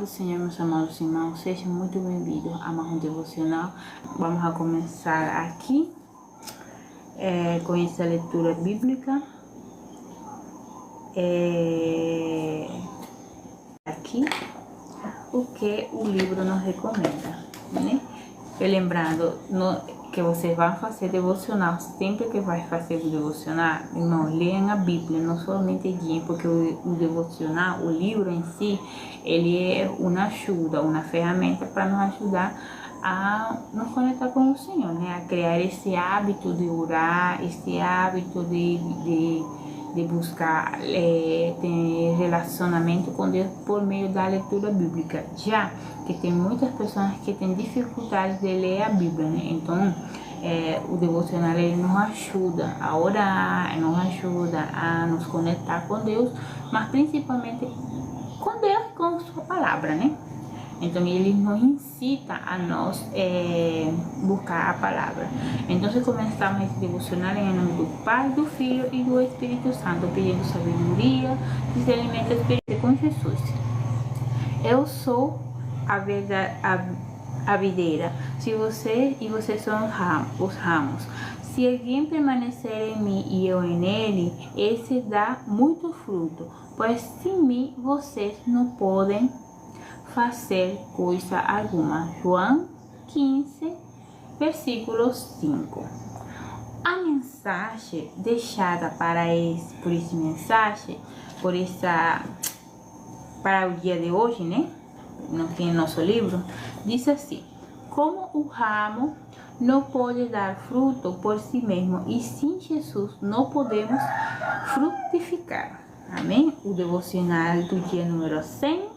do Senhor, meus amados irmãos, sejam muito bem-vindos a mais um devocional. Vamos a começar aqui com essa leitura bíblica. Aqui o que o livro nos recomenda, né? E lembrando que vocês vão fazer devocional, sempre que vai fazer o devocional, não leiam a Bíblia, não somente guiem, porque o devocional, o livro em si, ele é uma ajuda, uma ferramenta para nos ajudar a nos conectar com o Senhor, né? A criar esse hábito de orar, esse hábito de buscar ter relacionamento com Deus por meio da leitura bíblica, já que tem muitas pessoas que têm dificuldade de ler a Bíblia, né? Então o devocional ele nos ajuda a orar, nos ajuda a nos conectar com Deus, mas principalmente com Deus e com sua palavra, né? Então ele nos incita a nós buscar a palavra. Então começamos esse devocional em nome do Pai, do Filho e do Espírito Santo, pedindo sabedoria, discernimento espiritual com Jesus. Eu sou a verdade, a videira, vocês são os ramos. Se alguém permanecer em mim e eu nele, esse dá muito fruto, pois sem mim vocês não podem fazer coisa alguma. João 15, versículo 5. A mensagem deixada para o dia de hoje, né? Aqui no nosso livro, diz assim: como o ramo não pode dar fruto por si mesmo e sem Jesus não podemos frutificar. Amém? O devocional do dia número 100,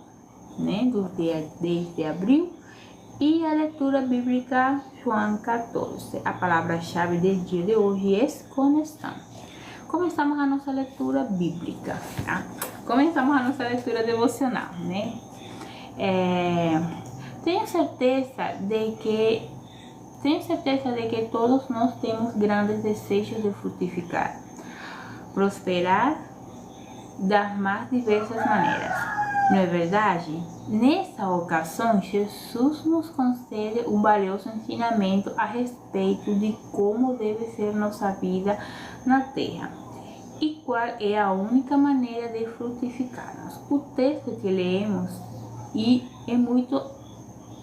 né, do dia 10 de abril, e a leitura bíblica João 14. A palavra-chave do dia de hoje é conexão. Começamos a nossa leitura bíblica, tá? Começamos a nossa leitura devocional, né? Tenho certeza de que todos nós temos grandes desejos de frutificar, prosperar das mais diversas maneiras. Não é verdade? Nessa ocasião, Jesus nos concede um valioso ensinamento a respeito de como deve ser nossa vida na terra e qual é a única maneira de frutificarmos. O texto que lemos é muito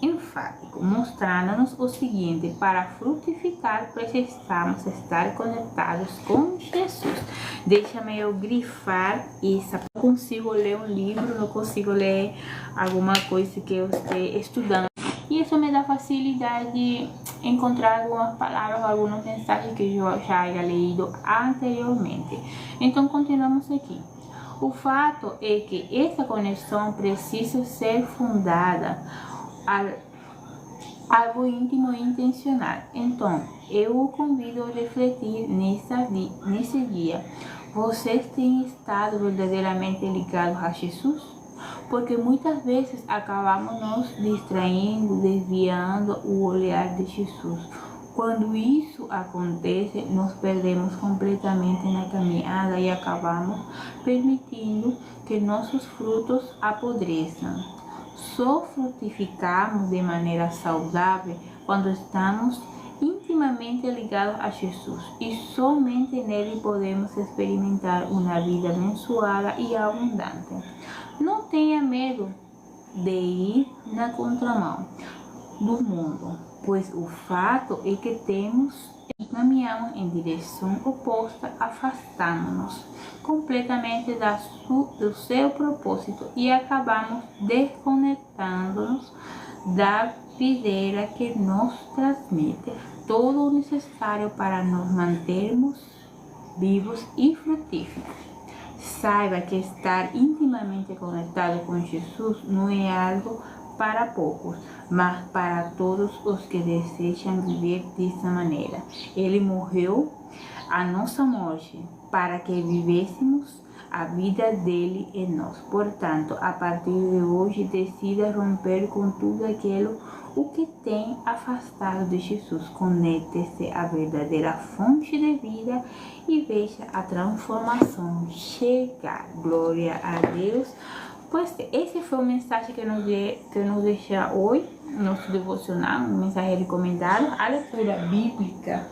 enfático, mostrando-nos o seguinte: para frutificar precisamos estar conectados com Jesus. Deixa-me eu grifar isso. Não consigo ler um livro, não consigo ler alguma coisa que eu esteja estudando, e isso me dá facilidade de encontrar algumas palavras, algumas mensagens que eu já havia lido anteriormente. Então continuamos aqui. O fato é que essa conexão precisa ser fundada algo íntimo e intencional. Então, eu o convido a refletir nesse dia. Vocês têm estado verdadeiramente ligados a Jesus? Porque muitas vezes acabamos nos distraindo, desviando o olhar de Jesus. Quando isso acontece, nos perdemos completamente na caminhada e acabamos permitindo que nossos frutos apodreçam. Só frutificamos de maneira saudável quando estamos intimamente ligados a Jesus, e somente nele podemos experimentar uma vida abençoada e abundante. Não tenha medo de ir na contramão do mundo, pois o fato é que caminhamos em direção oposta, afastando-nos completamente do seu propósito e acabamos desconectando-nos da videira que nos transmite todo o necessário para nos mantermos vivos e frutíferos. Saiba que estar intimamente conectado com Jesus não é algo para poucos, mas para todos os que desejam viver dessa maneira. Ele morreu a nossa morte para que vivêssemos a vida dele em nós. Portanto, a partir de hoje, decida romper com tudo aquilo o que tem afastado de Jesus. Conecte-se à verdadeira fonte de vida e veja a transformação chegar. Glória a Deus. Pues esse foi o mensagem que nos deixa hoje, nosso devocional, um mensagem recomendado. A leitura bíblica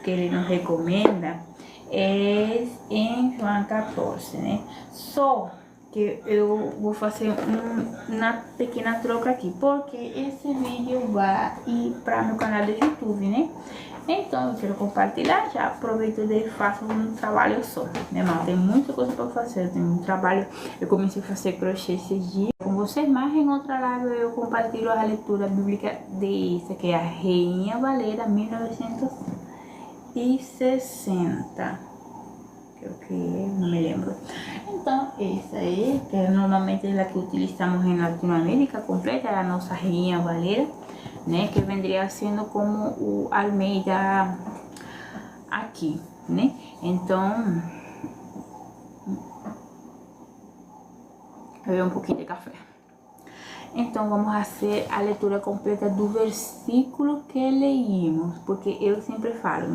que ele nos recomenda é em João 14, né? Só que eu vou fazer uma pequena troca aqui, porque esse vídeo vai ir para meu canal do YouTube, né? Então eu quero compartilhar, já aproveito e faço um trabalho só, né, mal? Tem muita coisa para fazer, tem um trabalho, eu comecei a fazer crochê esses dias com vocês, mas em outra live eu compartilho a leitura bíblica dessa, que é a Rainha Valera 1960, que não me lembro. Então essa aí, que normalmente é a que utilizamos em Latinoamérica completa, é a nossa Rainha Valera, né, que vendria sendo como o Almeida aqui, né? Então, eu beber um pouquinho de café. Então, vamos fazer a leitura completa do versículo que leímos, porque eu sempre falo,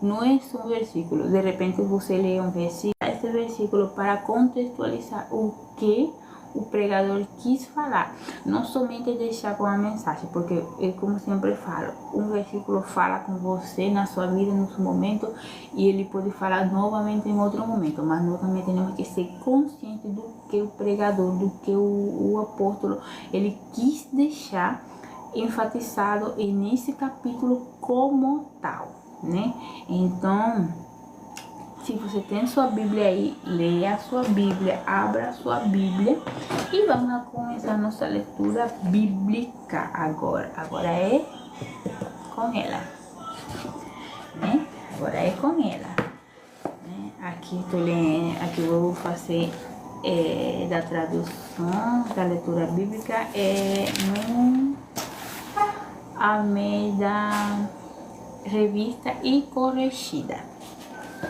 não é só um versículo. De repente você lê um versículo, esse versículo para contextualizar o que o pregador quis falar, não somente deixar com a mensagem, porque eu, como sempre falo, um versículo fala com você na sua vida, no seu momento, e ele pode falar novamente em outro momento, mas nós também temos que ser conscientes do que o pregador, do que o apóstolo, ele quis deixar enfatizado nesse capítulo como tal, né? Então, se você tem sua Bíblia aí, leia a sua Bíblia, abra a sua Bíblia e vamos começar a nossa leitura bíblica agora. Agora é com ela, né? Agora é com ela, né? Aqui tô lendo, aqui eu vou fazer da tradução da leitura bíblica no Almeida Revista e Corrigida.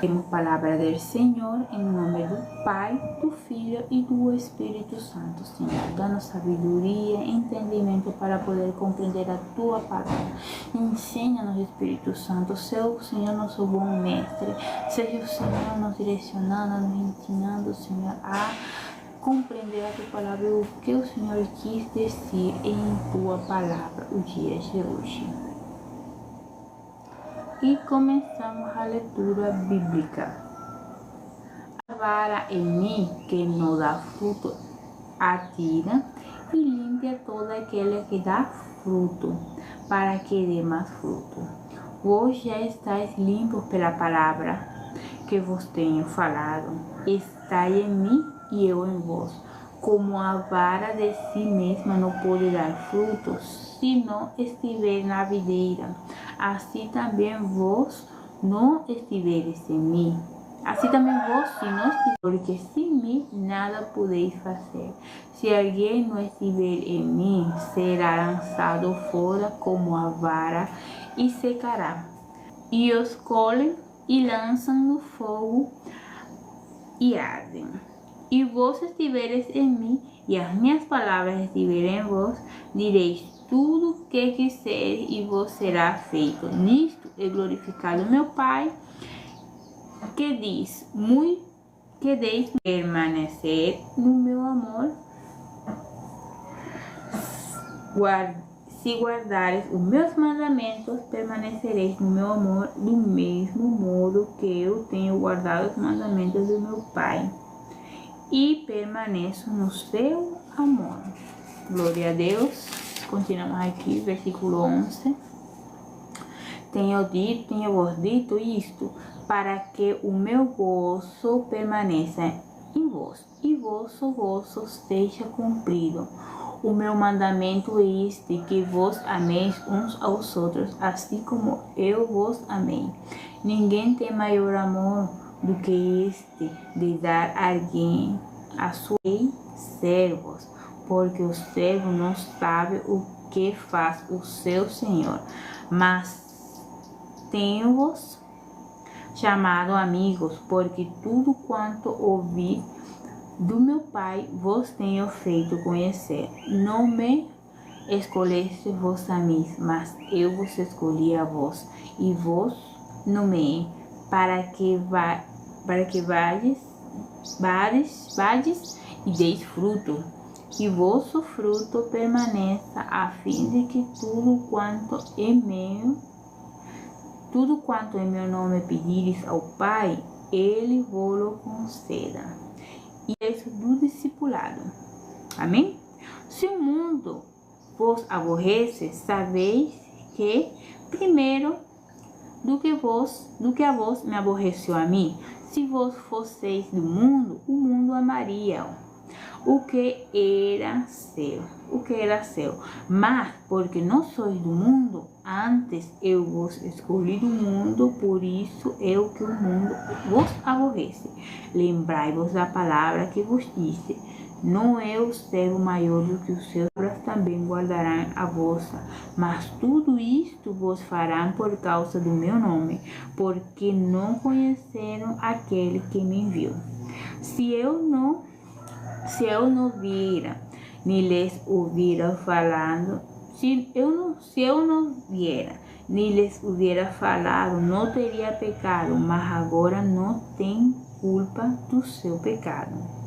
Temos palavra do Senhor, em nome do Pai, do Filho e do Espírito Santo. Senhor, dá-nos sabedoria e entendimento para poder compreender a Tua palavra. Ensina-nos, Espírito Santo, seja o Senhor nosso bom mestre, seja o Senhor nos direcionando, nos ensinando, Senhor, a compreender a Tua palavra, o que o Senhor quis dizer em Tua palavra, o dia de hoje. E começamos a leitura bíblica. A vara em mim que não dá fruto, atira e limpa toda aquela que dá fruto, para que dê mais fruto. Vós já estáis limpos pela palavra que vos tenho falado. Estai em mim e eu em vós. Como a vara de si mesma não pode dar frutos, se não estiver na videira, assim também vós não estivereis em mim. Assim também vós, se não estivereis, porque sem mim nada podeis fazer. Se alguém não estiver em mim, será lançado fora como a vara e secará. E os colhem e lançam no fogo e ardem. E vós estivereis em mim, e as minhas palavras estiverem em vós, direis tudo o que quiseres, e vos será feito. Nisto é glorificado meu Pai, que diz, que deis permanecer no meu amor, se guardares os meus mandamentos, permanecereis no meu amor, do mesmo modo que eu tenho guardado os mandamentos do meu Pai, e permaneço no seu amor. Glória a Deus. Continuamos aqui, versículo 11. Tenho vos dito isto, para que o meu gozo permaneça em vós, e vosso gozo seja cumprido. O meu mandamento é este, que vos ameis uns aos outros, assim como eu vos amei. Ninguém tem maior amor do que este, de dar a alguém a sua servos, porque o servo não sabe o que faz o seu senhor. Mas tenho-vos chamado amigos, porque tudo quanto ouvi do meu Pai vos tenho feito conhecer. Não me escolheste vos a mim, mas eu vos escolhi a vós, e vos nomeei, para que vades vades e deis fruto, que vosso fruto permaneça, a fim de que tudo quanto em meu nome pedires ao Pai, Ele vos conceda. E isso do discipulado. Amém? Se o mundo vos aborrece, sabeis que primeiro do que a vós me aborreceu a mim. Se vós fosseis do mundo, o mundo amaria o que era seu. Mas porque não sois do mundo, antes eu vos escolhi do mundo, por isso é o que o mundo vos aborrece. Lembrai-vos da palavra que vos disse: não é o servo maior do que os seus, também guardarão a vossa. Mas tudo isto vos farão por causa do meu nome, porque não conheceram aquele que me enviou. Se eu não viera, nem lhes ouvira falando, se eu não viera, nem lhes hubiera falado, não teria pecado, mas agora não tem culpa do seu pecado.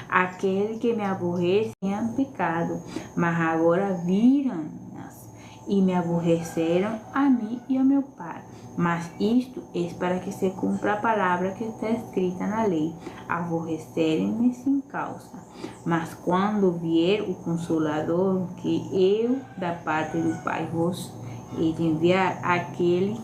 Aquele que me aborrece tinha pecado, mas agora viram-nas e me aborreceram a mim e ao meu Pai. Mas isto é para que se cumpra a palavra que está escrita na lei: aborrecerem-me sem causa. Mas quando vier o Consolador, que eu da parte do Pai vos hei de enviar, aquele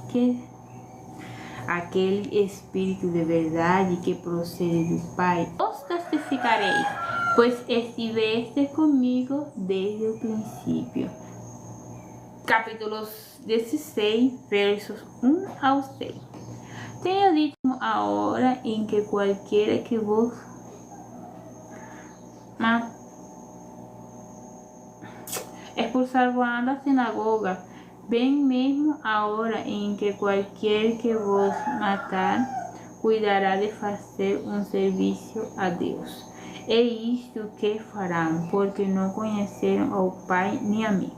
Espírito de verdade que procede do Pai, vos testificareis, pois estiveste comigo desde o princípio. Capítulos 16, versos 1 ao 6. Tenho dito a hora em que qualquer que vos expulsar-vos da sinagoga, bem mesmo a hora em que qualquer que vos matar cuidará de fazer um serviço a Deus. É isto que farão, porque não conheceram ao Pai nem a mim.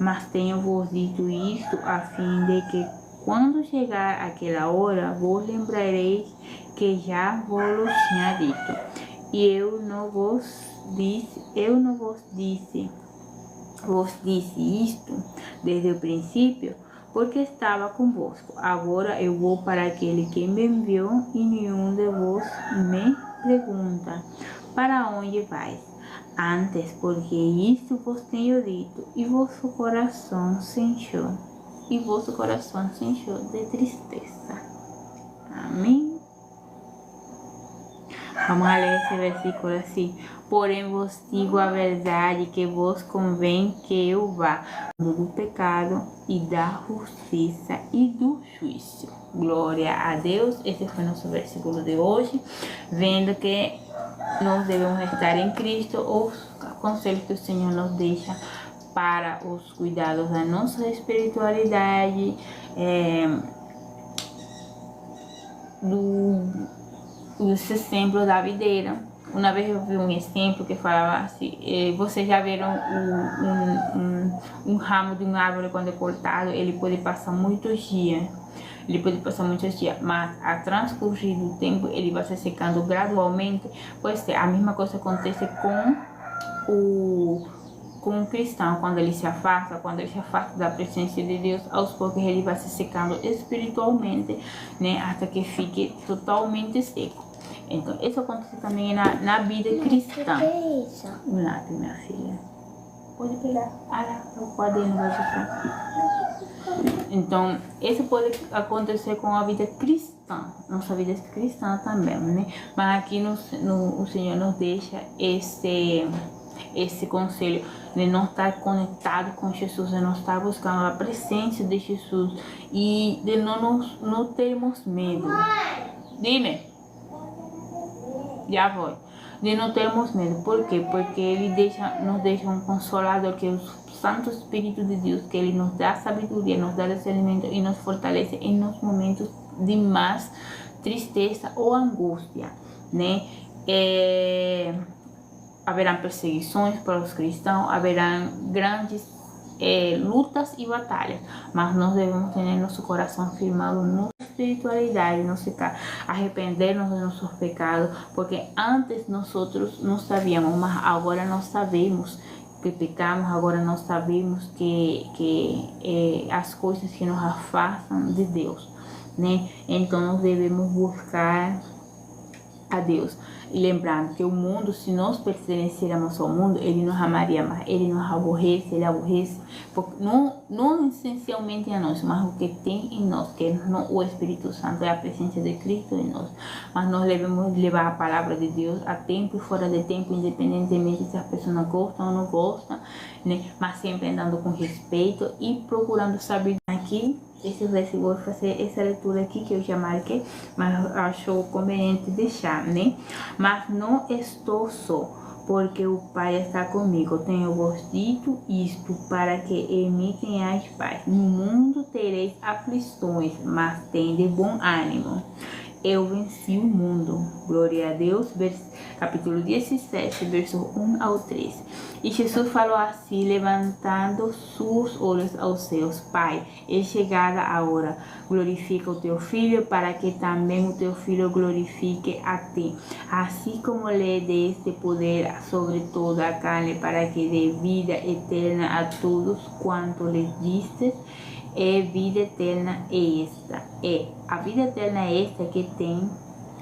Mas tenho-vos dito isto, a fim de que, quando chegar aquela hora, vos lembrareis que já vos tinha dito. E eu não vos disse isto desde o princípio, porque estava convosco. Agora eu vou para aquele que me enviou, e nenhum de vós me pergunta: para onde vais? Antes, porque isto vos tenho dito, e vosso coração se encheu de tristeza. Amém? Vamos a ler esse versículo assim. Porém vos digo a verdade, que vos convém que eu vá, do pecado e da justiça e do juízo. Glória a Deus. Esse foi nosso versículo de hoje, vendo que nós devemos estar em Cristo, os conselhos que o Senhor nos deixa para os cuidados da nossa espiritualidade, dos exemplos da videira. Uma vez eu vi um exemplo que falava assim: vocês já viram um ramo de uma árvore quando é cortado, ele pode passar muitos dias, mas a transcorrer do tempo ele vai se secando gradualmente. Pois é, a mesma coisa acontece com o cristão, quando ele se afasta da presença de Deus, aos poucos ele vai se secando espiritualmente, né, até que fique totalmente seco. Então, isso acontece também na vida cristã. Um lápis, minha filha. Pode pegar. O quadrinho vai ficar. Então, isso pode acontecer com a vida cristã, nossa vida cristã também, né? Mas aqui o Senhor nos deixa esse conselho de não estar conectado com Jesus, de não estar buscando a presença de Jesus e de não termos medo. Dime. Já vou. De não termos medo. Por quê? Porque Ele nos deixa um Consolador, que é o Santo Espírito de Deus, que Ele nos dá sabedoria, nos dá discernimento e nos fortalece em nos momentos de mais tristeza ou angústia, né? Haverão perseguições para os cristãos, haverão grandes lutas e batalhas, mas nós devemos ter nosso coração firmado no espiritualidade, arrependernos de nossos pecados, porque antes nós não sabíamos, mas agora nós sabemos que pecamos, agora nós sabemos que as coisas que nos afastam de Deus, né? Então nós devemos buscar a Deus. E lembrando que o mundo, se nós pertencermos ao mundo, ele nos amaria mais, ele nos aborrece, ele aborrece, não essencialmente a nós, mas o que tem em nós, que é o Espírito Santo, é a presença de Cristo em nós. Mas nós devemos levar a palavra de Deus a tempo e fora de tempo, independentemente se as pessoas gostam ou não gostam, né? Mas sempre andando com respeito e procurando saber aqui. Vou fazer essa leitura aqui que eu já marquei, mas acho conveniente deixar, né? Mas não estou só, porque o Pai está comigo. Tenho-vos dito isto para que em mim tenhais paz. No mundo tereis aflições, mas tende bom ânimo. Eu venci o mundo. Glória a Deus. Capítulo 17, verso 1 ao 3. E Jesus falou assim, levantando seus olhos aos céus: Pai, é chegada a hora. Glorifica o teu Filho, para que também o teu Filho glorifique a ti. Assim como lhe deste poder sobre toda a carne, para que dê vida eterna a todos quanto lhe diste. Vida eterna é esta. A vida eterna é esta, que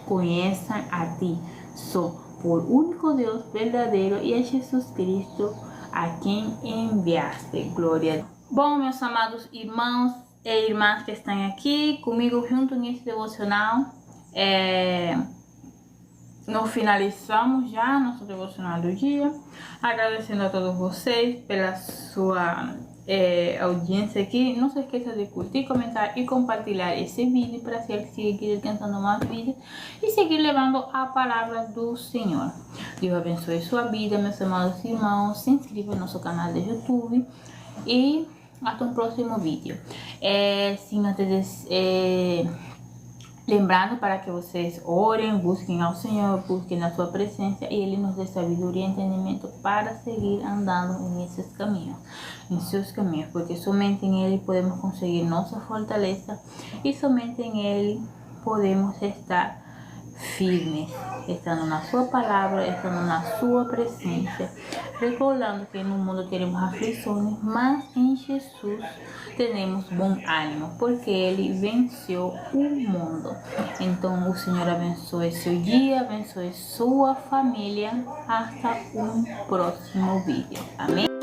conheçam a ti, só por único Deus verdadeiro, e a Jesus Cristo, a quem enviaste. Glória a Deus. Bom, meus amados irmãos e irmãs que estão aqui comigo junto nesse devocional, nós finalizamos já nosso devocional do dia, agradecendo a todos vocês pela sua audiência aqui. Não se esqueça de curtir, comentar e compartilhar esse vídeo para seguir alcançando mais vídeos e seguir levando a palavra do Senhor. Deus abençoe sua vida, meus amados irmãos. Se inscreva no nosso canal de YouTube e até um próximo vídeo. Lembrando para que vocês orem, busquem ao Senhor, busquem na sua presença, e Ele nos dê sabedoria e entendimento para seguir andando nesses caminhos, em seus caminhos, porque somente em Ele podemos conseguir nossa fortaleza e somente em Ele podemos estar firmes, estando na sua palavra, estando na sua presença, recordando que no mundo teremos aflições, mas em Jesus teremos bom ânimo, porque Ele venceu o mundo. Então o Senhor abençoe seu dia, abençoe sua família. Hasta um próximo vídeo. Amém?